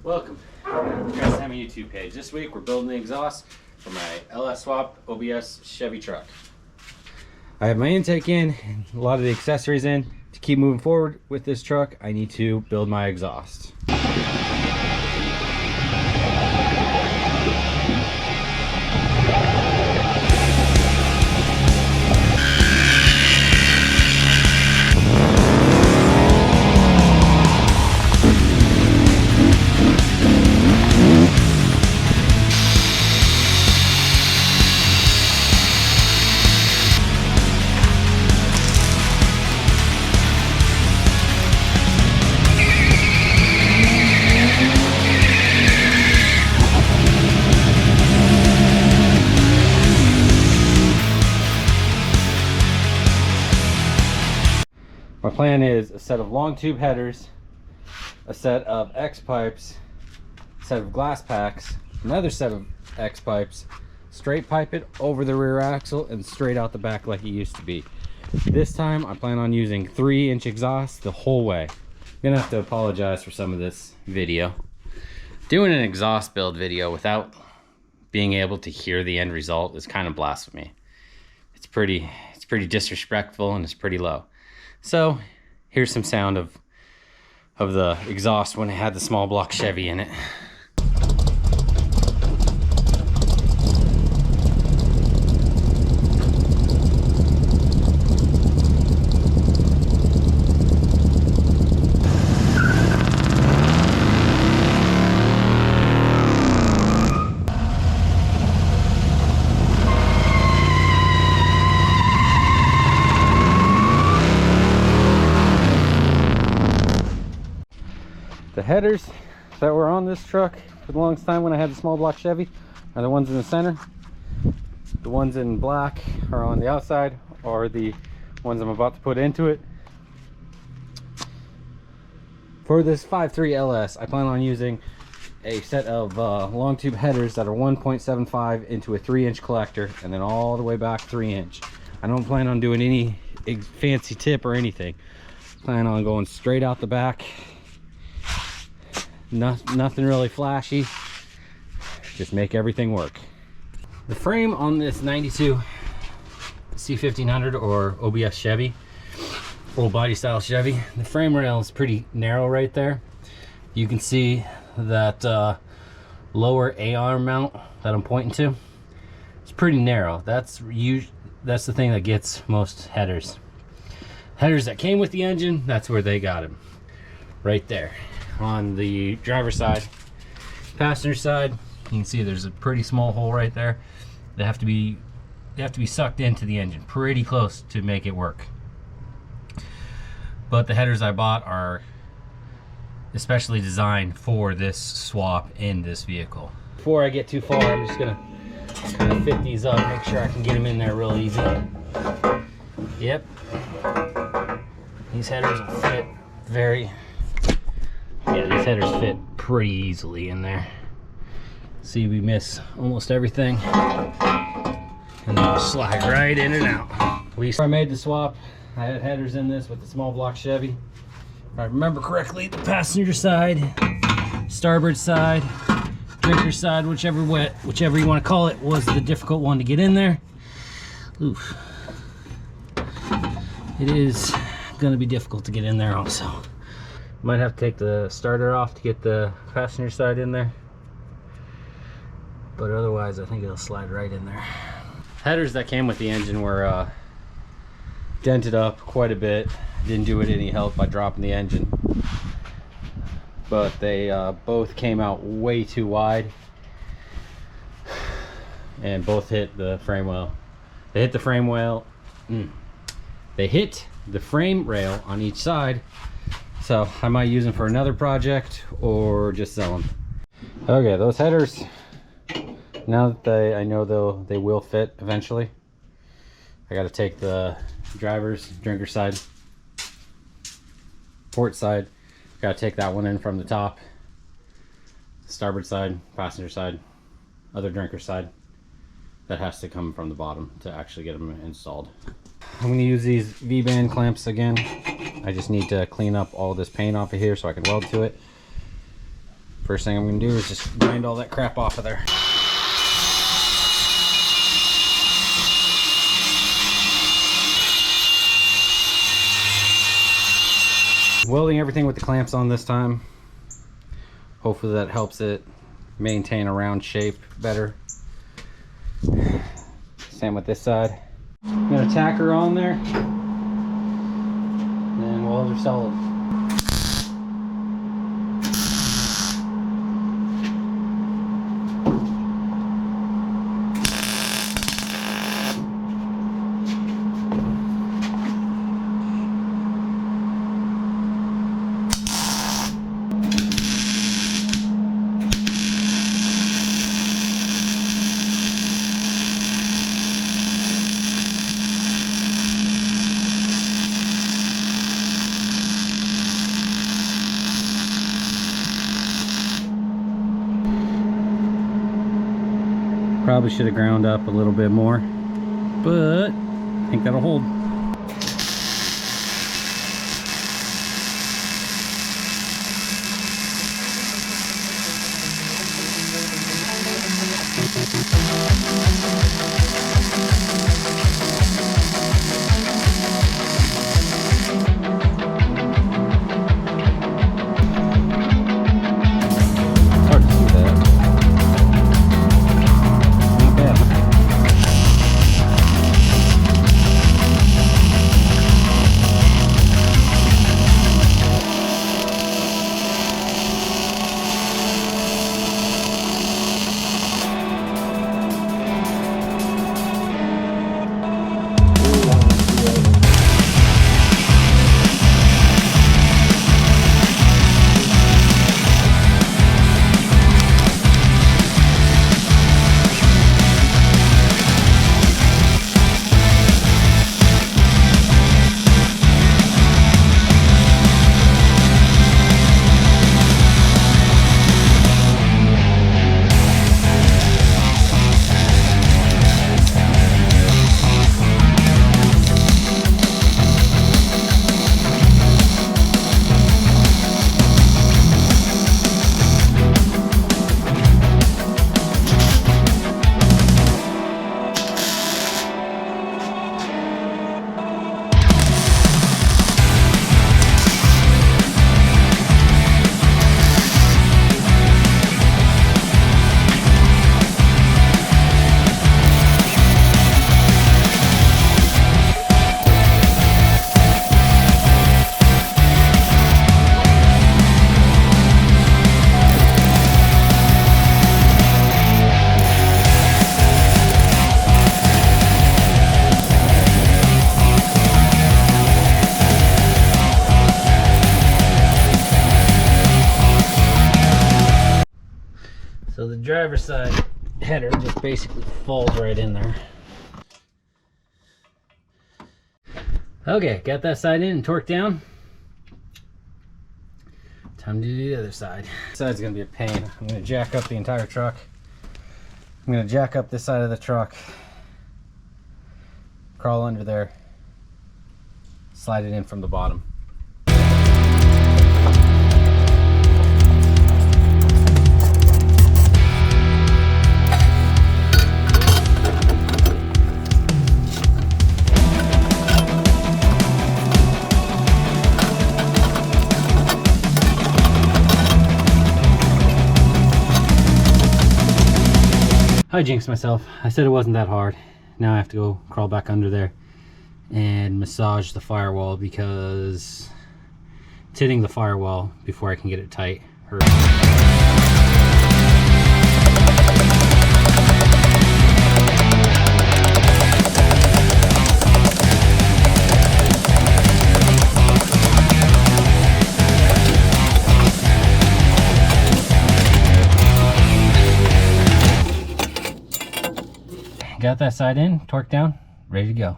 Welcome to the YouTube page. This week we're building the exhaust for my LS swap OBS Chevy truck. I have my intake in and a lot of the accessories in. To keep moving forward with this truck, I need to build my exhaust. My plan is a set of long tube headers, a set of X-pipes, a set of glass packs, another set of X-pipes, straight pipe it over the rear axle and straight out the back like it used to be. This time I plan on using 3-inch exhaust the whole way. I'm gonna have to apologize for some of this video. Doing an exhaust build video without being able to hear the end result is kind of blasphemy. It's pretty disrespectful and it's pretty low. So here's some sound of the exhaust when it had the small block Chevy in it. The headers that were on this truck for the longest time when I had the small block Chevy are the ones in the center. The ones in black are on the outside, or the ones I'm about to put into it. For this 5.3 LS, I plan on using a set of long tube headers that are 1.75 into a 3-inch collector and then all the way back 3-inch. I don't plan on doing any fancy tip or anything. Plan on going straight out the back. Nothing really flashy, just make everything work. The frame on this 92 C1500 or OBS Chevy, full body style Chevy, the frame rail is pretty narrow right there. You can see that lower A-arm mount that I'm pointing to. It's pretty narrow. That's the thing that gets most headers. Headers that came with the engine, that's where they got them, right there. On the driver's side, passenger side, you can see there's a pretty small hole right there. They have to be sucked into the engine pretty close to make it work. But the headers I bought are especially designed for this swap in this vehicle. Before I get too far, I'm just gonna kind of fit these up, make sure I can get them in there real easy. Yep, these headers will fit these headers fit pretty easily in there. See, we miss almost everything and they'll slide right in and out. Before I made the swap, I had headers in this with the small block Chevy. If I remember correctly, the passenger side, starboard side, drinker side, whichever you want to call it, was the difficult one to get in there. Oof. It is going to be difficult to get in there also. Might have to take the starter off to get the passenger side in there, but otherwise I think it'll slide right in there. Headers that came with the engine were dented up quite a bit. Didn't do it any help by dropping the engine, but they both came out way too wide and both hit the frame rail. They hit the frame rail. They hit the frame rail on each side. So I might use them for another project or just sell them. Okay, those headers, now that I know they will fit eventually, I got to take the driver's drinker side, port side, got to take that one in from the top, starboard side, passenger side, other drinker side. That has to come from the bottom to actually get them installed. I'm going to use these V-band clamps again. I just need to clean up all this paint off of here so I can weld to it. First thing I'm gonna do is just grind all that crap off of there. Welding everything with the clamps on this time. Hopefully that helps it maintain a round shape better. Same with this side. I'm gonna tack her on there, and then weld her solid. Probably should have ground up a little bit more, but I think that'll hold. So the driver's side header just basically falls right in there. Okay, got that side in and torqued down. Time to do the other side. This side's gonna be a pain. I'm gonna jack up the entire truck. I'm gonna jack up this side of the truck, crawl under there, slide it in from the bottom. I jinxed myself. I said it wasn't that hard. Now I have to go crawl back under there and massage the firewall because it's hitting the firewall before I can get it tight. Got that side in, torqued down, ready to go.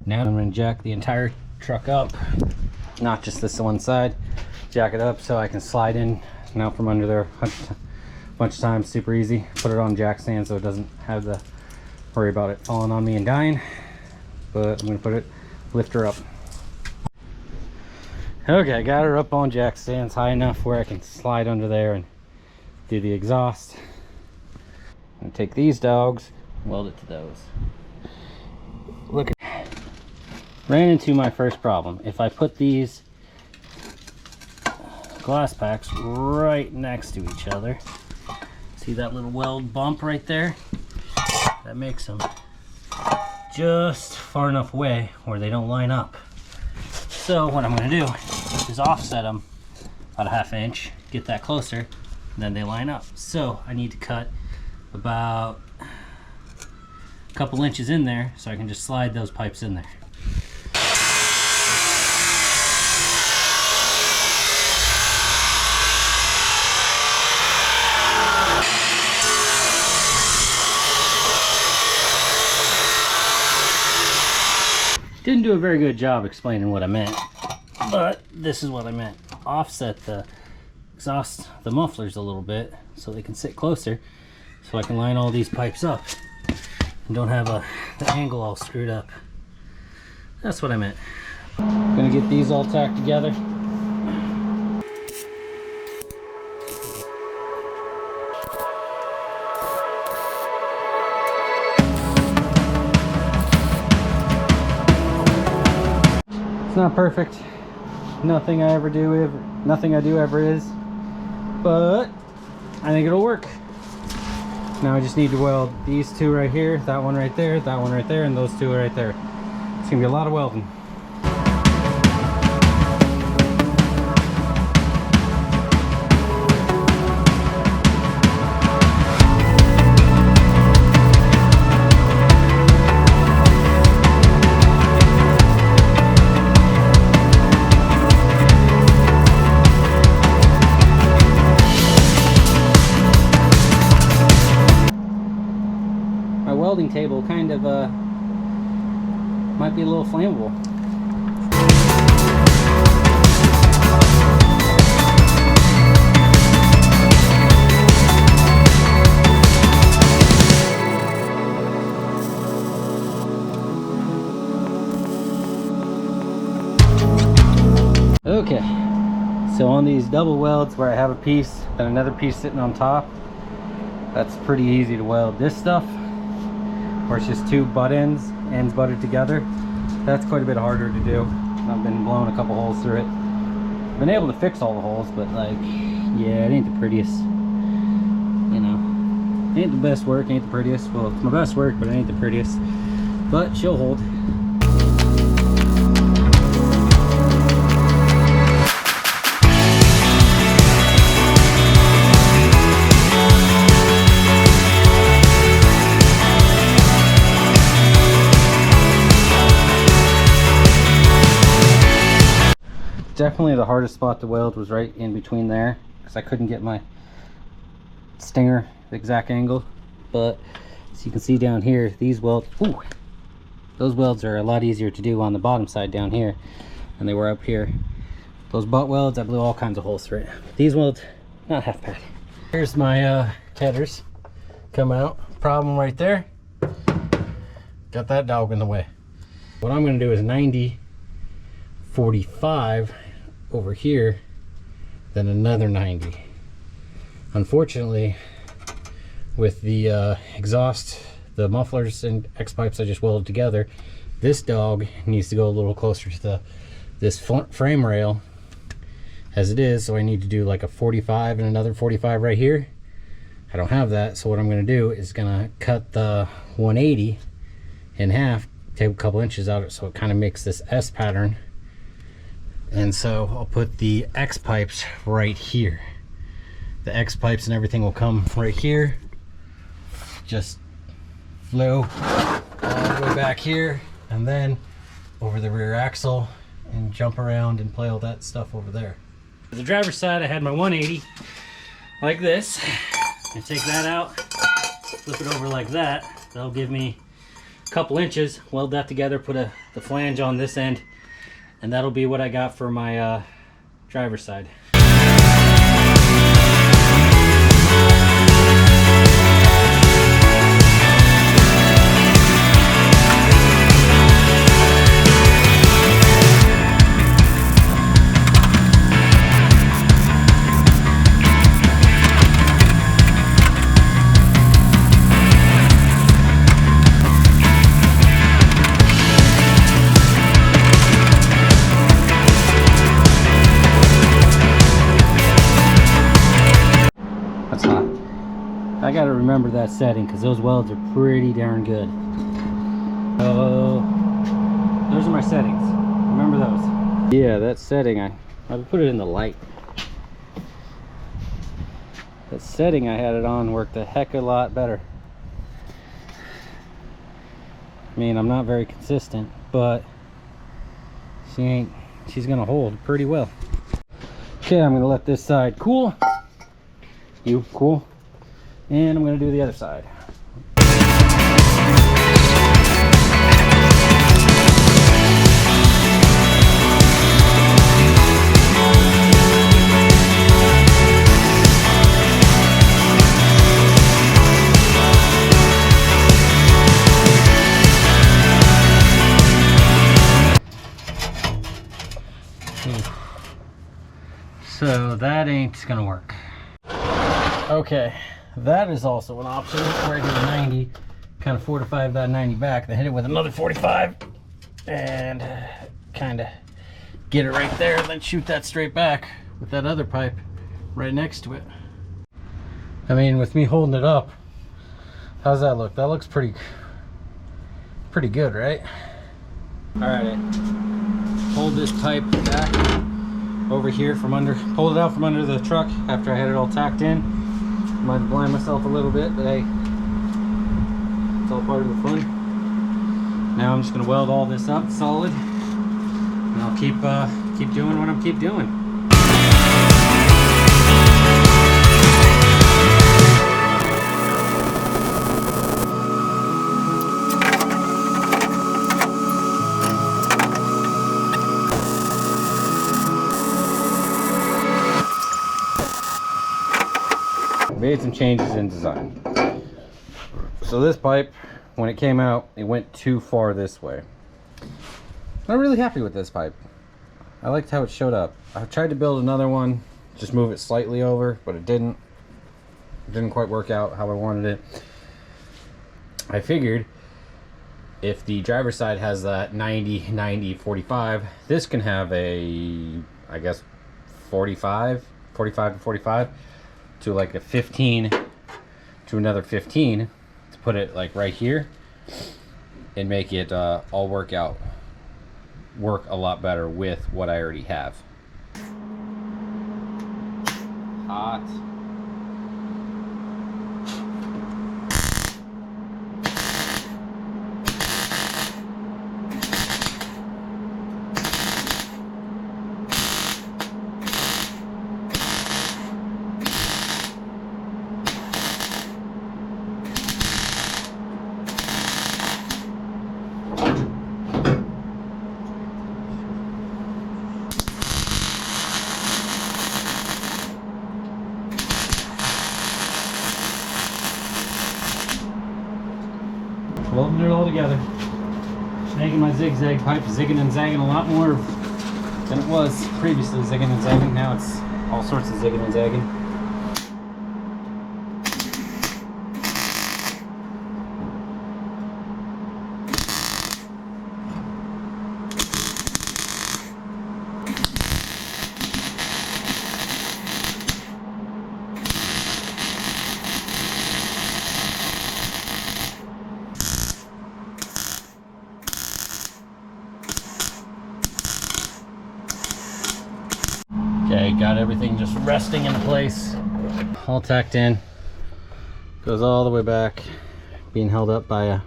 Now I'm going to jack the entire truck up, not just this one side. Jack it up so I can slide in now from under there a bunch of times, super easy. Put it on jack stand so it doesn't have to worry about it falling on me and dying. But I'm going to lift her up. Okay, I got her up on jack stands high enough where I can slide under there and do the exhaust. I'm gonna take these dogs, weld it to those. Look at, ran into my first problem. If I put these glass packs right next to each other, see that little weld bump right there? That makes them just far enough away where they don't line up. So what I'm going to do is offset them about a ½ inch, get that closer, and then they line up. So I need to cut about a couple inches in there so I can just slide those pipes in there. Didn't do a very good job explaining what I meant, but this is what I meant. Offset the exhaust, the mufflers a little bit so they can sit closer, so I can line all these pipes up and don't have the angle all screwed up. That's what I meant. I'm gonna get these all tacked together. It's not perfect. Nothing I do ever is, but I think it'll work. Now I just need to weld these two right here, that one right there, that one right there, and those two right there. It's gonna be a lot of welding. Welding table kind of might be a little flammable. Okay, so on these double welds where I have a piece and another piece sitting on top, that's pretty easy to weld. This stuff where it's just two butt ends butted together, that's quite a bit harder to do. I've been blowing a couple holes through it. I've been able to fix all the holes, but like, yeah, it ain't the prettiest. You know, it ain't the best work, ain't the prettiest. Well, it's my best work, but it ain't the prettiest. But she'll hold. Definitely the hardest spot to weld was right in between there, because I couldn't get my stinger the exact angle. But as you can see down here, these welds, those welds are a lot easier to do on the bottom side down here than they were up here. Those butt welds, I blew all kinds of holes through it. These welds, not half bad. Here's my headers come out. Problem right there, got that dog in the way. What I'm going to do is 90-45 over here, then another 90. Unfortunately, with the exhaust, the mufflers and X-pipes I just welded together, this dog needs to go a little closer to this frame rail as it is, so I need to do like a 45 and another 45 right here. I don't have that, so what I'm going to do is going to cut the 180 in half, take a couple inches out, so it kind of makes this S pattern. And so I'll put the X pipes right here. The X pipes and everything will come right here, just flow all the way back here, and then over the rear axle and jump around and play all that stuff over there. The driver's side, I had my 180 like this. I take that out, flip it over like that. That'll give me a couple inches, weld that together, put the flange on this end, and that'll be what I got for my driver's side. I gotta remember that setting because those welds are pretty darn good. Oh, those are my settings. Remember those. Yeah, that setting, I put it in the light. That setting I had it on worked a heck of a lot better. I mean, I'm not very consistent, but she's gonna hold pretty well. Okay, I'm gonna let this side cool. You cool? And I'm gonna do the other side. So that ain't gonna work. Okay, that is also an option where I do a 90, kind of fortify that 90 back, then hit it with another 45 and kind of get it right there, then shoot that straight back with that other pipe right next to it. I mean, with me holding it up, how's that look? That looks pretty good, right? All right, hold this pipe back over here from under, pulled it out from under the truck after I had it all tacked in. Might have blind myself a little bit, but hey, it's all part of the fun. Now I'm just gonna weld all this up solid, and I'll keep doing what I'm doing. Made some changes in design. So this pipe, when it came out, it went too far this way. I'm really happy with this pipe. I liked how it showed up. I tried to build another one, just move it slightly over, but it didn't quite work out how I wanted it. I figured if the driver's side has that 90, 90, 45, this can have a, I guess, 45 to 45. To like a 15 to another 15 to put it like right here and make it all work a lot better with what I already have. Hot. Welding it all together. Making my zigzag pipe zigging and zagging a lot more than it was previously zigging and zagging. Now it's all sorts of zigging and zagging. Okay, got everything just resting in place, all tacked in, goes all the way back, being held up by a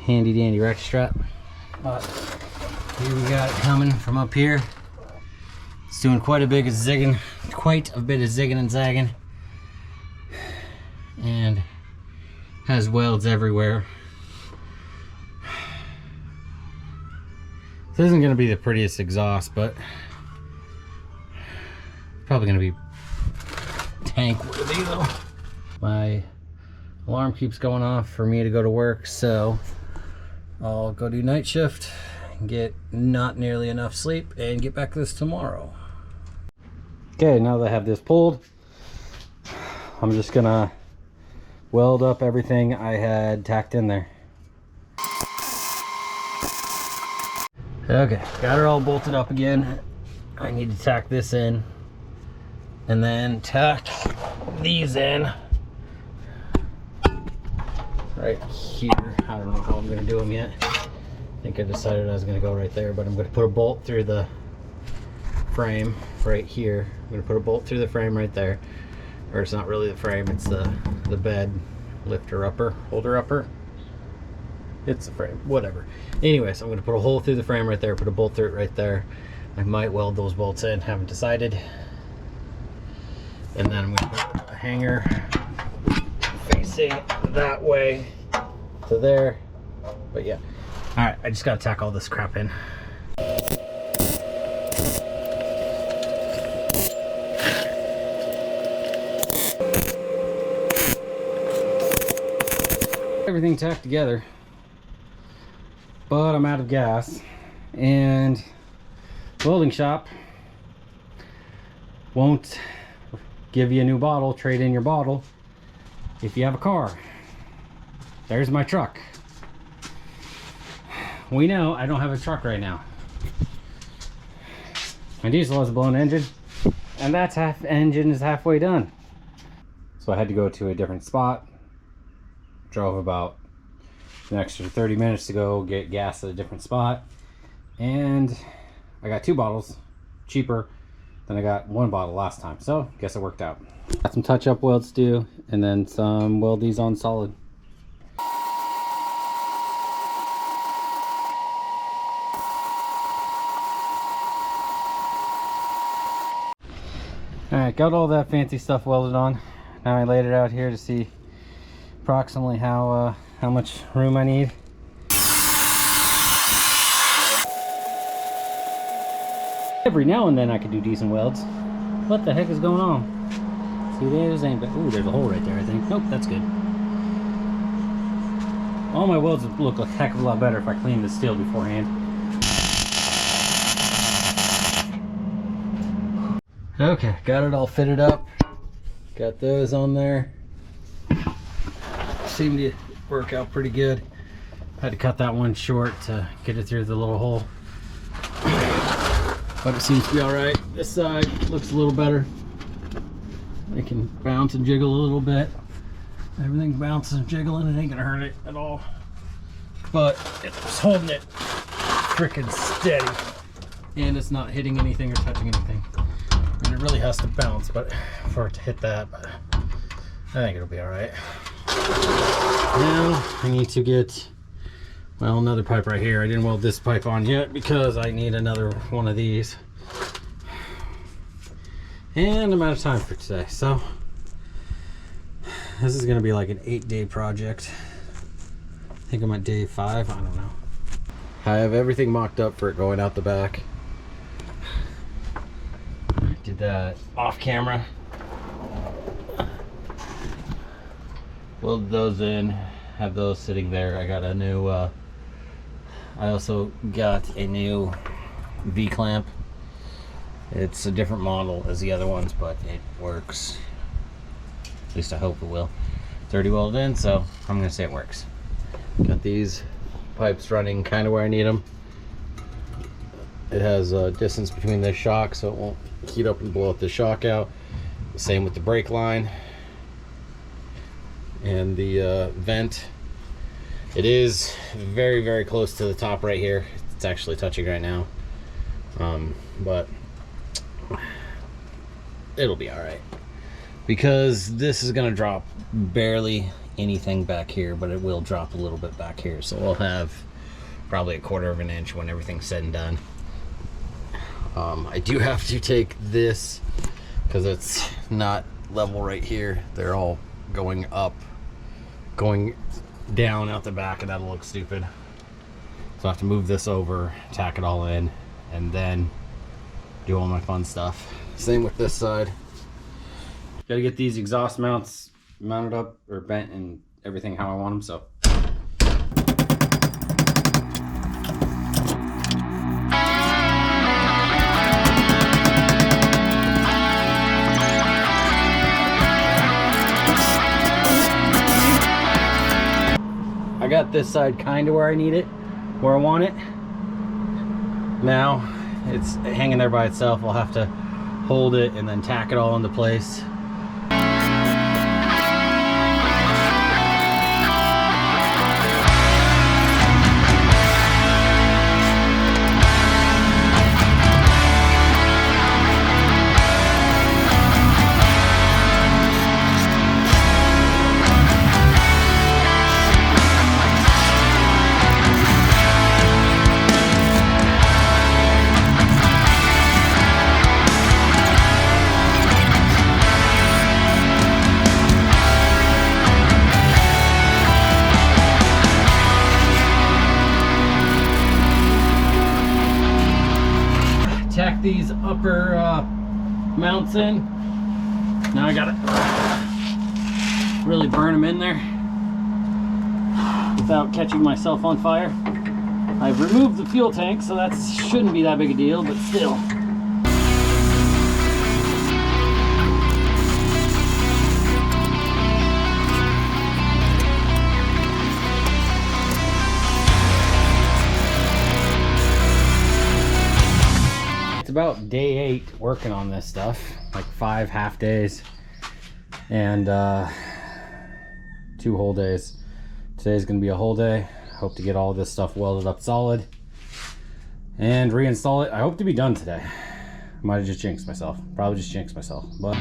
handy dandy rack strap. But here we got it coming from up here. It's doing quite a bit of zigging and zagging, and has welds everywhere. This isn't going to be the prettiest exhaust, but probably going to be tank worthy though. My alarm keeps going off for me to go to work, so I'll go do night shift and get not nearly enough sleep and get back to this tomorrow. Okay, now that I have this pulled, I'm just gonna weld up everything I had tacked in there. Okay, got it all bolted up again. I need to tack this in and then tack these in right here. I don't know how I'm gonna do them yet. I think I decided I was gonna go right there, but I'm gonna put a bolt through the frame right here. I'm gonna put a bolt through the frame right there, or it's not really the frame, it's the bed lifter upper, holder upper. It's the frame, whatever. Anyways, I'm gonna put a hole through the frame right there, put a bolt through it right there. I might weld those bolts in, haven't decided. And then I'm gonna put a hanger facing that way to there. But yeah, all right, I just gotta tack all this crap in. Everything tacked together, but I'm out of gas, and welding shop won't give you a new bottle, trade in your bottle if you have a car. There's my truck. We know I don't have a truck right now. My diesel has a blown engine, and that's engine is halfway done. So I had to go to a different spot. Drove about an extra 30 minutes to go get gas at a different spot, and I got 2 bottles cheaper than I got 1 bottle last time, so guess it worked out. Got some touch-up welds to do, and then some weld these on solid. Alright, got all that fancy stuff welded on. Now I laid it out here to see approximately how much room I need. Every now and then I can do decent welds. What the heck is going on? See, those ain't bad. Ooh, there's a hole right there, I think. Nope, that's good. All my welds would look a heck of a lot better if I cleaned the steel beforehand. Okay, got it all fitted up. Got those on there. Seemed to work out pretty good. Had to cut that one short to get it through the little hole, but it seems to be all right. This side looks a little better. It can bounce and jiggle a little bit. Everything bounces and jiggling, it ain't gonna hurt it at all, but it's holding it freaking steady, and it's not hitting anything or touching anything. And it really has to bounce but for it to hit that, but I think it'll be all right. Now I need to get, well, another pipe right here. I didn't weld this pipe on yet because I need another one of these, and I'm out of time for today, so this is gonna be like an 8-day project. I think I'm at day 5, I don't know. I have everything mocked up for it going out the back. Did that off camera. Weld those in, have those sitting there. I got a new, I also got a new V-clamp. It's a different model as the other ones, but it works. At least I hope it will. It's already welded in, so I'm gonna say it works. Got these pipes running kind of where I need them. It has a distance between the shock, so it won't heat up and blow out the shock out. Same with the brake line and the vent. It is very, very close to the top right here. It's actually touching right now, but it'll be all right because this is gonna drop barely anything back here, but it will drop a little bit back here, so we'll have probably 1/4 of an inch when everything's said and done. I do have to take this because it's not level right here. They're all going up, going down out the back, and that'll look stupid. So I have to move this over, tack it all in, and then do all my fun stuff. Same with this side. Gotta get these exhaust mounts mounted up or bent and everything how I want them, so. I got this side kind of where I need it, where I want it. Now it's hanging there by itself. I'll have to hold it, and then tack it all into place. Tack these upper mounts in. Now I gotta really burn them in there without catching myself on fire. I've removed the fuel tank, so that shouldn't be that big a deal, but still. About day 8 working on this stuff, like 5 half days and 2 whole days. Today's gonna be a whole day. Hope to get all this stuff welded up solid and reinstall it. I hope to be done today. Might have just jinxed myself, probably just jinxed myself, but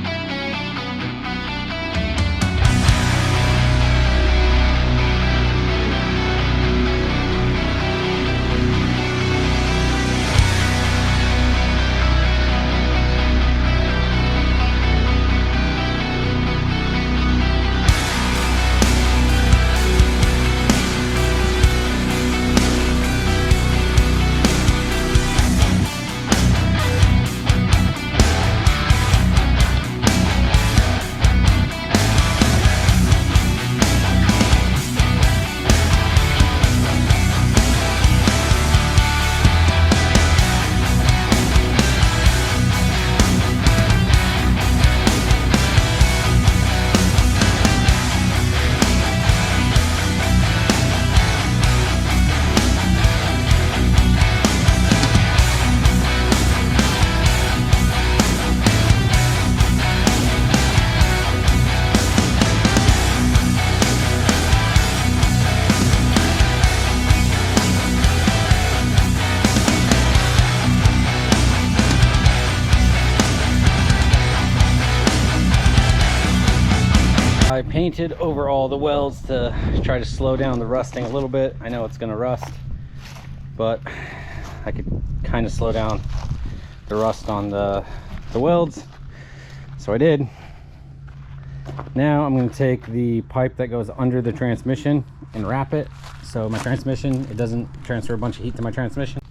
I painted over all the welds to try to slow down the rusting a little bit. I know it's gonna rust, but I could kind of slow down the rust on the welds, so I did. Now I'm going to take the pipe that goes under the transmission and wrap it so my transmission, it doesn't transfer a bunch of heat to my transmission.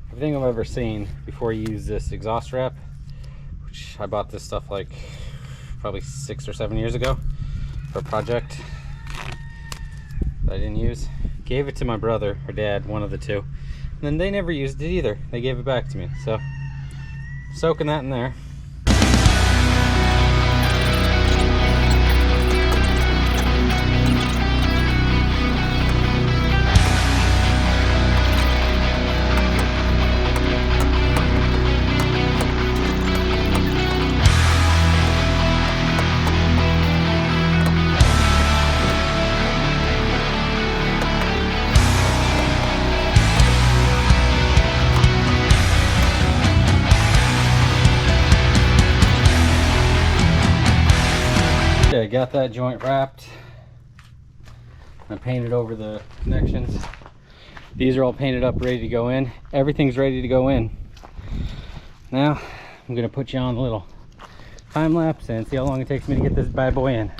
Everything I've ever seen before you use this exhaust wrap, which I bought this stuff like probably 6 or 7 years ago for a project that I didn't use. Gave it to my brother or dad, one of the two, and then they never used it either. They gave it back to me, so soaking that in there. I got that joint wrapped. I painted over the connections. These are all painted up, ready to go in. Everything's ready to go in. Now I'm gonna put you on a little time lapse and see how long it takes me to get this bad boy in.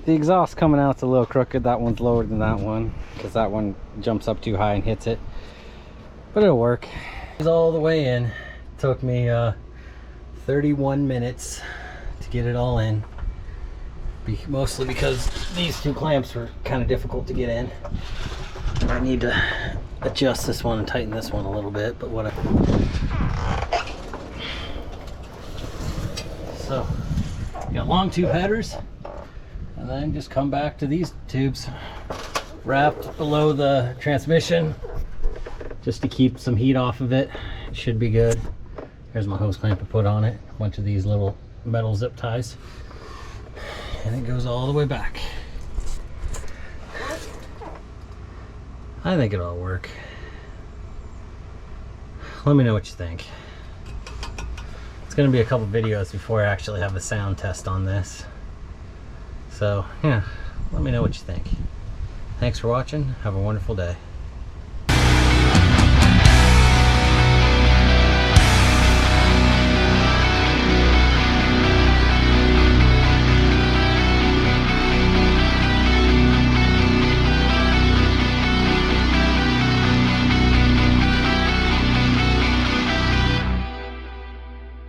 The exhaust coming out's a little crooked. That one's lower than that one because that one jumps up too high and hits it, but it'll work. It's all the way in. Took me 31 minutes to get it all in, mostly because these two clamps were kind of difficult to get in. I need to adjust this one and tighten this one a little bit, but whatever. So got long tube headers, and then just come back to these tubes wrapped below the transmission just to keep some heat off of it. It should be good. Here's my hose clamp to put on it, a bunch of these little metal zip ties, and it goes all the way back. I think it'll work. Let me know what you think. It's going to be a couple videos before I actually have a sound test on this. So yeah, let me know what you think. Thanks for watching. Have a wonderful day.